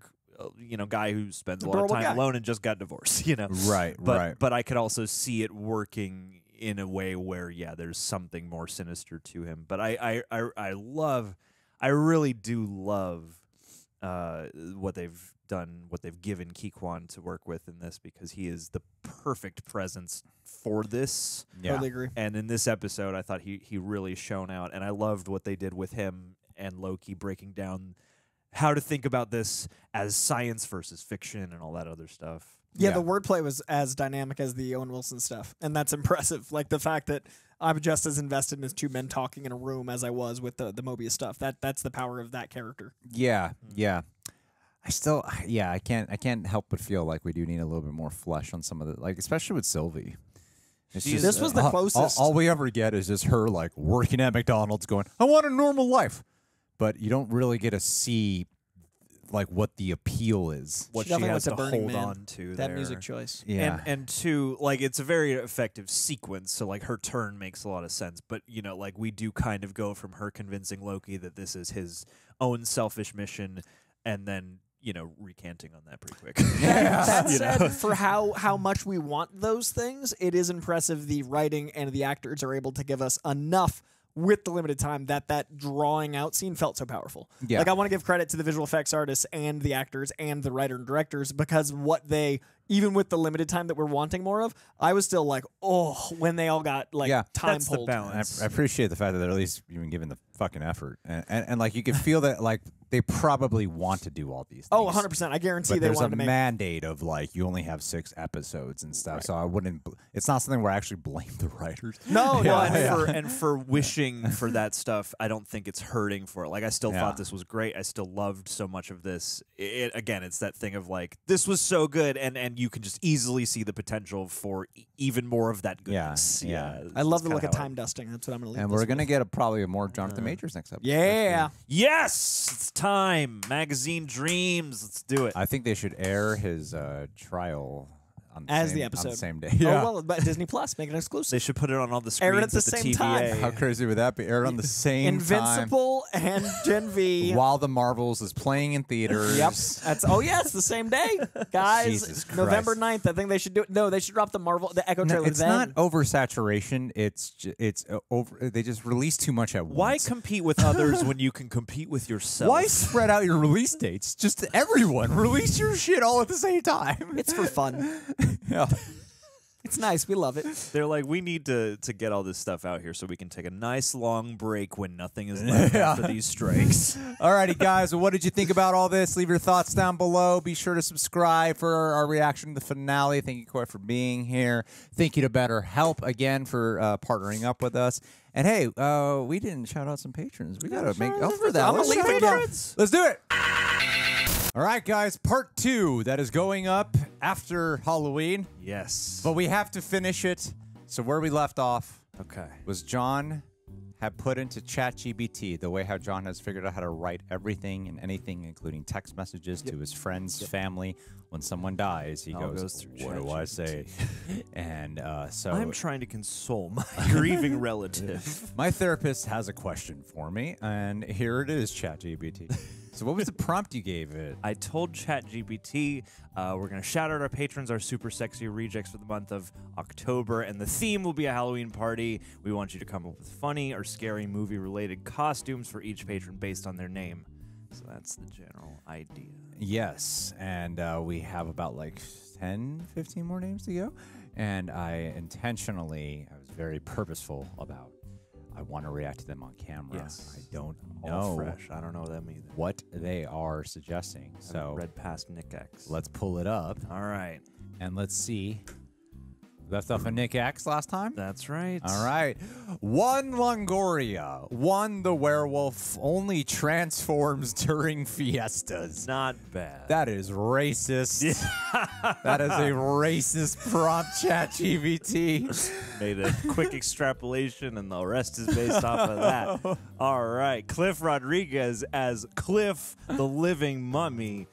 guy who spends a lot of time alone and just got divorced, Right. But I could also see it working in a way where, there's something more sinister to him. But I really do love what they've done, what they've given Huy Quan to work with in this, because he is the perfect presence for this. Yeah. Totally agree. And in this episode, I thought he really shone out, and I loved what they did with him and Loki, breaking down how to think about this as science versus fiction and all that other stuff. Yeah, the wordplay was as dynamic as the Owen Wilson stuff, and that's impressive. Like the fact that I'm just as invested in as two men talking in a room as I was with the Mobius stuff. That's the power of that character. Yeah. I can't help but feel like we do need a little bit more flesh on some of the, like, especially with Sylvie. This was the closest. All we ever get is just her like working at McDonald's going, I want a normal life. But you don't really get to see like what the appeal is. What she has to hold on to that there. music choice. Yeah. And two, like, it's a very effective sequence, so like her turn makes a lot of sense. But like we do kind of go from her convincing Loki that this is his own selfish mission, and then recanting on that pretty quick. That said, for how much we want those things, it is impressive the writing and the actors are able to give us enough with the limited time that drawing out scene felt so powerful. Yeah. Like, I want to give credit to the visual effects artists and the actors and the writer and directors, because what they, even with the limited time that we're wanting more of, I was still like, when they all got time that's pulled. The balance. I appreciate the fact that they're at least even giving the fucking effort, and like you can feel that like they probably want to do all these things. Oh, 100%. I guarantee but they there's wanted to a make mandate of like you only have 6 episodes and stuff. Right. So I wouldn't. It's not something where I actually blame the writers. No, and for wishing for that stuff, I don't think it's hurting for it. Like, I still thought this was great. I still loved so much of this. Again, it's that thing of like, this was so good, and you can just easily see the potential for even more of that goodness. I love the look at time dusting. That's what I'm going to leave. And we're going to get probably a more Jonathan majors next episode. Yeah. Yes, it's time. Magazine Dreams. Let's do it. I think they should air his trial on the As same, the episode. on the same day. Oh, well, but Disney Plus, make it exclusive. They should put it on all the Air screens it at the same TVA. time. How crazy would that be? Aired on the same Invincible and Gen V. time while the Marvels is playing in theaters. Yep. It's the same day. Guys, Jesus Christ. November 9th, I think they should do it. No, they should drop the Echo No, trailer it's then. not oversaturation. It's over. They just release too much at Why once. compete with others when you can compete with yourself? Why spread out your release dates? Just everyone release your shit all at the same time. It's for fun. Yeah. It's nice. We love it. They're like, we need to get all this stuff out here so we can take a nice long break when nothing is left after these strikes. Alrighty, guys. Well, what did you think about all this? Leave your thoughts down below. Be sure to subscribe for our reaction to the finale. Thank you, Coy, for being here. Thank you to BetterHelp again for partnering up with us. And hey, we didn't shout out some patrons. We gotta make up for that. I'm gonna leave it down. Let's do it. All right, guys. Part 2 that is going up after Halloween. Yes. But we have to finish it. So where we left off Okay. was John had put into ChatGPT the way how John has figured out how to write everything and anything, including text messages to his friends, family. When someone dies, he goes through what do I say? And so I'm trying to console my grieving relative. my therapist has a question for me, and here it is, ChatGPT. So what was the prompt you gave it? I told ChatGPT we're going to shout out our patrons, our super sexy rejects for the month of October, and the theme will be a Halloween party. We want you to come up with funny or scary movie-related costumes for each patron based on their name. So that's the general idea. Yes, and we have about like 10, 15 more names to go. And I was very purposeful about I want to react to them on camera. Yes. I don't All know fresh. I don't know them either. what they are suggesting. So Read past Nick X. let's pull it up All right. and let's see. Left off of Nick X last time? That's right. All right. One Longoria. One the werewolf only transforms during fiestas. Not bad. That is racist. That is a racist prompt, ChatGPT. Made a quick extrapolation, and the rest is based off of that. All right. Cliff Rodriguez as Cliff, the living mummy.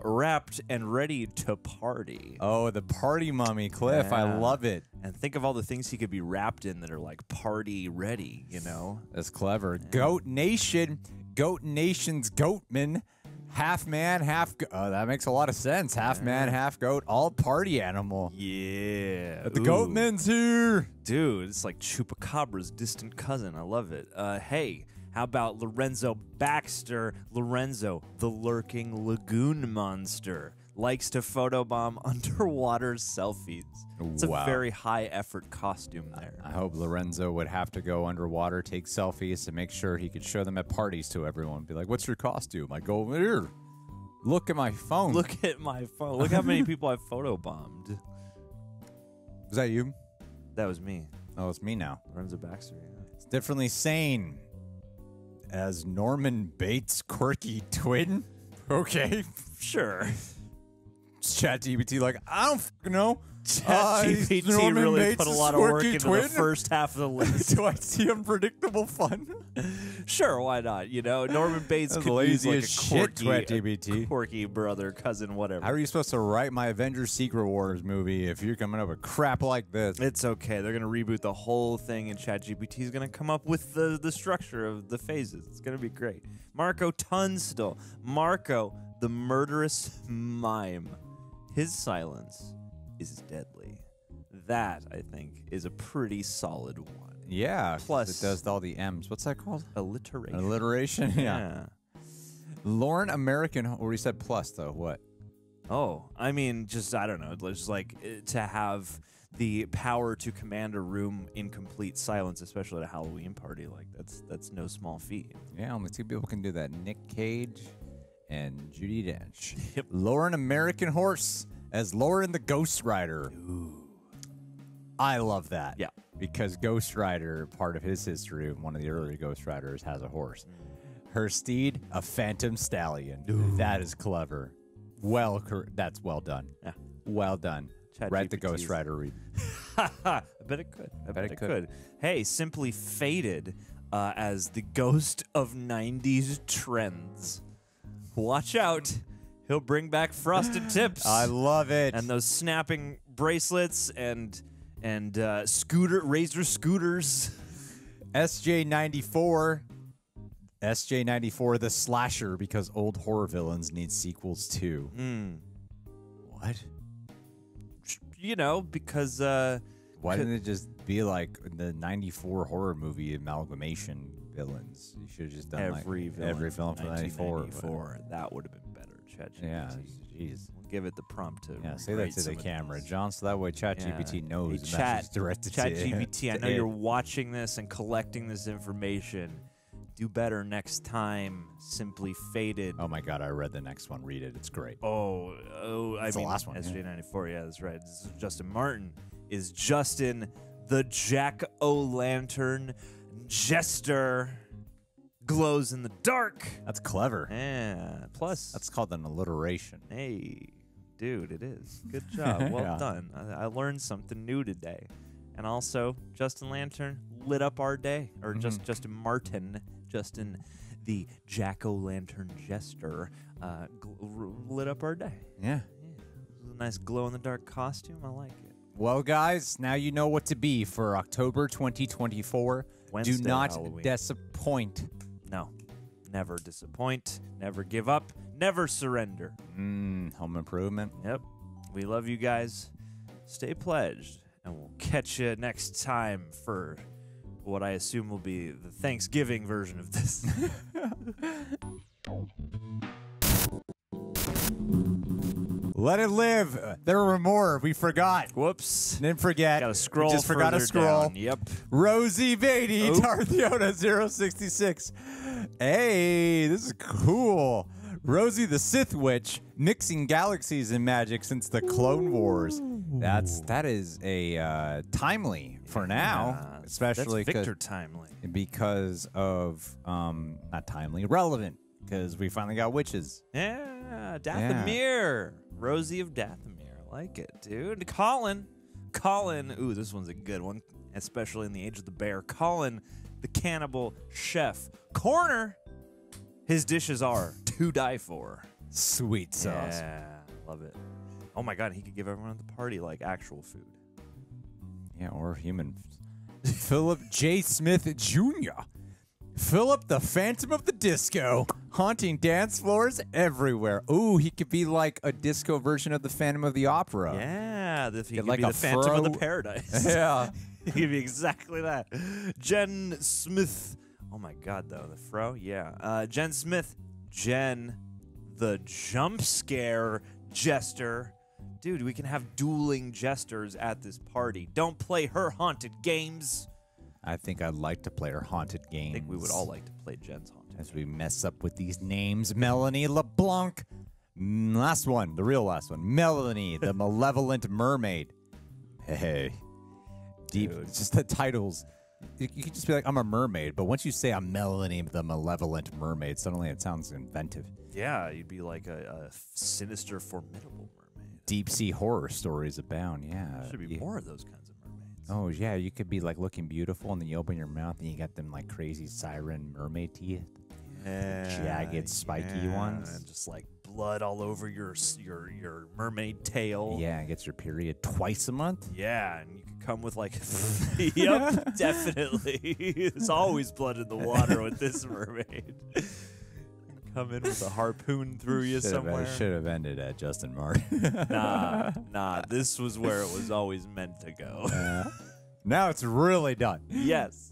Wrapped and ready to party. Oh, the party mummy, Cliff. Yeah. I love it. And think of all the things he could be wrapped in that are like party ready, you know? That's clever. Yeah. Goat Nation. Goat Nation's Goatman. Half man, half goat. Oh, that makes a lot of sense. Half man, half goat. All party animal. Yeah. The Goatman's here. Dude, it's like Chupacabra's distant cousin. I love it. Hey. How about Lorenzo Baxter? Lorenzo, the lurking lagoon monster, likes to photobomb underwater selfies. It's a very high-effort costume there. I hope Lorenzo would have to go underwater, take selfies to make sure he could show them at parties to everyone. Be like, what's your costume? I go, here, look at my phone. Look at my phone. Look how many people I've photobombed. Was that you? That was me. Oh, it's me now. Lorenzo Baxter, yeah. It's differently sane. As Norman Bates' quirky twin? Okay. Sure. ChatGPT like, I don't fucking know. ChatGPT Norman really Bates' put a lot of work quirky into twin? the first half of the list. Do I see unpredictable fun? Sure, why not? You know, Norman Bates That's could use lazy like as a shit, quirky, quirky brother, cousin, whatever. How are you supposed to write my Avengers Secret Wars movie if you're coming up with crap like this? It's okay. They're going to reboot the whole thing, and ChatGPT is going to come up with the structure of the phases. It's going to be great. Marco Tunstall. Marco, the murderous mime. His silence is deadly. That, I think, is a pretty solid one. Yeah. Plus, it does all the M's. What's that called? Alliteration. Alliteration? Yeah. Lauren American, or he said plus, though. What? Oh, I mean, just, I don't know. Just like to have the power to command a room in complete silence, especially at a Halloween party. Like, that's no small feat. Yeah, only two people can do that. Nick Cage and Judi Dench. Yep. Lauren American Horse as Lauren the Ghost Rider. Ooh. I love that. Yeah. Because Ghost Rider, part of his history, one of the early Ghost Riders, has a horse. Her steed, a phantom stallion. Ooh. That is clever. That's well done. Yeah. Well done. Write the Ghost Rider read. I bet it could. I bet it could. Hey, Simply Faded. as the ghost of 90s trends. Watch out. He'll bring back frosted tips. I love it. And those snapping bracelets and razor scooters. SJ94 the slasher, because old horror villains need sequels too. What? You know, because why didn't it just be like the 94 horror movie amalgamation villains? You should have just done every film from 94. That would have been better. ChatGPT. Yeah, jeez. We'll give it the prompt to say that to the camera, John, so that way ChatGPT knows. Hey, Chat, directed ChatGPT, I know you're watching this and collecting this information. Do better next time. Simply Faded. Oh my God, I read the next one. Read it. It's great. I mean, the last one. SJ94. Yeah, that's right. This is Justin Martin is Justin the Jack-o'-lantern Jester. Glows in the dark. That's clever. Yeah. Plus, that's called an alliteration. Hey, dude, it is. Good job. Well done. I learned something new today. And also, Justin Lantern lit up our day. Or Justin Martin, Justin the Jack-o'-lantern Jester, lit up our day. Yeah. It was a nice glow-in-the-dark costume. I like it. Well, guys, now you know what to be for October 2024. Wednesday, Do not Halloween. disappoint. No. Never disappoint. Never give up. Never surrender. Home Improvement. Yep. We love you guys. Stay pledged. And we'll catch you next time for what I assume will be the Thanksgiving version of this. Let it live. There were more. We forgot. Whoops. Didn't forget. Gotta scroll. Just forgot to further scroll. down. Yep. Rosie Beatty, Darthiona 066. Hey, this is cool. Rosie the Sith Witch, mixing galaxies and magic since the Clone Wars. That is a timely for now, especially that's Victor timely because of not timely, relevant because we finally got witches. Yeah, Dathomir, Rosie of Dathomir, I like it, dude. Colin, ooh, this one's a good one, especially in the Age of the Bear. Colin, the cannibal chef. Corner, his dishes are to die for. Sweet sauce. Yeah, love it. Oh my God, he could give everyone at the party like actual food. Yeah, or human. Philip J. Smith Jr. Philip the Phantom of the Disco, haunting dance floors everywhere. Ooh, he could be like a disco version of the Phantom of the Opera. Yeah, he could like be a the Phantom fro. of the Paradise. Yeah. He could be exactly that. Jen Smith. Oh my God, though. The fro? Yeah. Jen Smith. Jen, the jump scare jester. Dude, we can have dueling jesters at this party. Don't play her haunted games. I think I'd like to play her haunted games. I think we would all like to play Jen's haunted as we mess up with these names. Melanie LeBlanc. Last one, the real last one. Melanie, the Malevolent Mermaid. Hey. Deep. It's just the titles. You could just be like, I'm a mermaid, but once you say I'm Melanie, the Malevolent Mermaid, suddenly it sounds inventive. Yeah, you'd be like a sinister, formidable mermaid. Deep sea horror stories abound, yeah. There should be more of those kinds of mermaids. Oh, yeah, you could be like looking beautiful, and then you open your mouth, and you got them like crazy siren mermaid teeth. Yeah, jagged, spiky ones. And just like blood all over your mermaid tail. Yeah, and gets your period twice a month. Yeah, and you can come with like, yep, definitely. There's always blood in the water with this mermaid. Come in with a harpoon through you somewhere. Should have ended at Justin Martin. Nah. This was where it was always meant to go. Now it's really done. Yes.